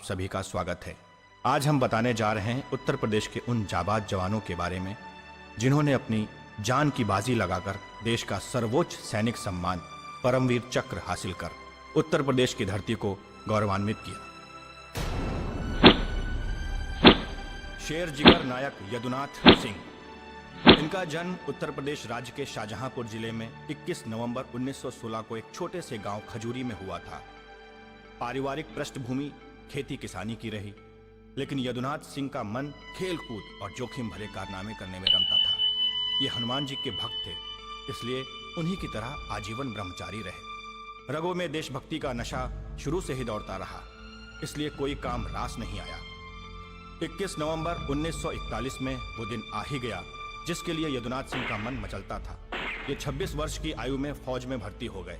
आप सभी का स्वागत है। आज हम बताने जा रहे हैं उत्तर प्रदेश के उन जाबाज जवानों के बारे में जिन्होंने अपनी जान की बाजी लगाकर देश का सर्वोच्च सैनिक सम्मान परमवीर चक्र हासिल कर उत्तर प्रदेश की धरती को गौरवान्वित किया। शेर जिगर नायक यदुनाथ सिंह। इनका जन्म उत्तर प्रदेश राज्य के शाहजहांपुर जिले में 21 नवंबर 1916 को एक छोटे से गांव खजूरी में हुआ था। पारिवारिक पृष्ठभूमि खेती किसानी की रही, लेकिन यदुनाथ सिंह का मन खेल कूद और जोखिम भरे कारनामे करने में रमता था। ये हनुमान जी के भक्त थे, इसलिए उन्हीं की तरह आजीवन ब्रह्मचारी रहे। रगों में देशभक्ति का नशा शुरू से ही दौड़ता रहा, इसलिए कोई काम रास नहीं आया। 21 नवंबर 1941 में वो दिन आ ही गया जिसके लिए यदुनाथ सिंह का मन मचलता था। ये 26 वर्ष की आयु में फौज में भर्ती हो गए।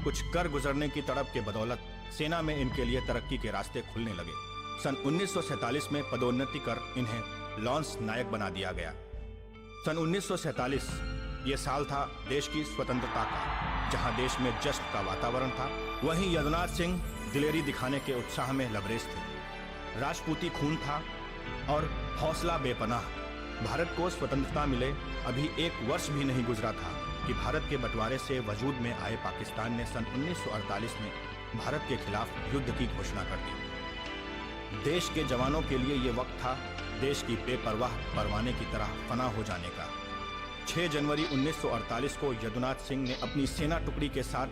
कुछ कर गुजरने की तड़प के बदौलत सेना में इनके लिए तरक्की के रास्ते खुलने लगे। सन 1947 में पदोन्नति कर इन्हें लॉन्स नायक बना दिया गया। सन 1947 ये साल था देश की स्वतंत्रता का, जहां देश में जश्न का वातावरण था। वहीं यदुनाथ सिंह दिलेरी दिखाने के उत्साह में लबरेज थे। राजपूती खून था और हौसला बेपनाह। भारत को स्वतंत्रता मिले अभी 1 वर्ष भी नहीं गुजरा था कि भारत के बंटवारे से वजूद में आए पाकिस्तान ने सन 1948 में भारत के खिलाफ युद्ध की घोषणा कर दी। देश के जवानों के लिए ये वक्त था देश की बेपरवाह परवाने की तरह फना हो जाने का। 6 जनवरी 1948 को यदुनाथ सिंह ने अपनी सेना टुकड़ी के साथ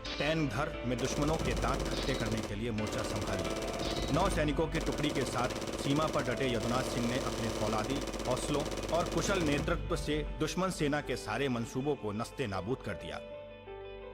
टैंगधर में दुश्मनों के दांत खट्टे करने के लिए मोर्चा संभाल लिया। 9 सैनिकों की टुकड़ी के साथ सीमा पर डटे यदुनाथ सिंह ने अपने फौलादी हौसलों और कुशल नेतृत्व से दुश्मन सेना के सारे मंसूबों को नस्ते नाबूद कर दिया।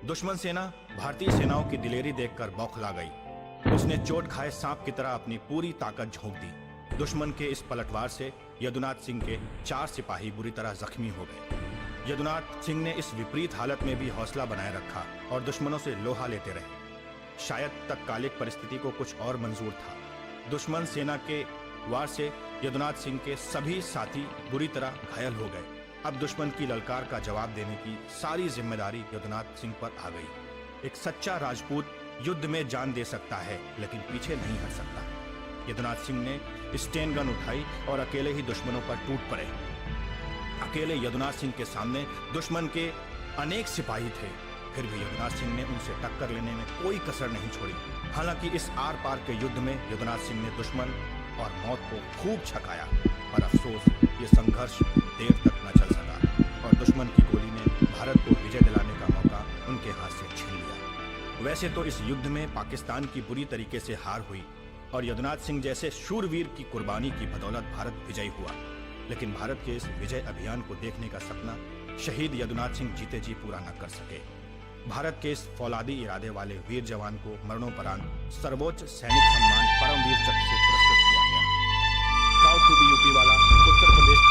दुश्मन सेना भारतीय सेनाओं की दिलेरी देखकर बौखला गई। उसने चोट खाए सांप की तरह अपनी पूरी ताकत झोंक दी। दुश्मन के इस पलटवार से यदुनाथ सिंह के 4 सिपाही बुरी तरह जख्मी हो गए। यदुनाथ सिंह ने इस विपरीत हालत में भी हौसला बनाए रखा और दुश्मनों से लोहा लेते रहे। शायद तत्कालिक परिस्थिति को कुछ और मंजूर था। दुश्मन सेना के वार से यदुनाथ सिंह के सभी साथी बुरी तरह घायल हो गए। अब दुश्मन की ललकार का जवाब देने की सारी जिम्मेदारी यदुनाथ सिंह पर आ गई। एक सच्चा राजपूत युद्ध में जान दे सकता है, लेकिन पीछे नहीं हट सकता। यदुनाथ सिंह ने स्टेन गन उठाई और अकेले ही दुश्मनों पर टूट पड़े। अकेले यदुनाथ सिंह के सामने दुश्मन के अनेक सिपाही थे, फिर भी यदुनाथ सिंह ने उनसे टक्कर लेने में कोई कसर नहीं छोड़ी। हालांकि इस आर पार के युद्ध में यदुनाथ सिंह ने दुश्मन और मौत को खूब छकाया, पर अफसोस ये संघर्ष देर तक न चल सका और दुश्मन की गोली ने भारत को विजय दिलाने का मौका उनके हाथ से छीन लिया। वैसे तो इस युद्ध में पाकिस्तान की बुरी तरीके से हार हुई और यदुनाथ सिंह जैसे शूरवीर की कुर्बानी की बदौलत भारत विजयी हुआ, लेकिन भारत के इस विजय अभियान को देखने का सपना शहीद यदुनाथ सिंह जीते जी पूरा न कर सके। भारत के इस फौलादी इरादे वाले वीर जवान को मरणोपरांत सर्वोच्च सैनिक सम्मान परमवीर चक्र से पुरस्कृत किया गया। प्राउड टू बी यूपी वाला, उत्तर प्रदेश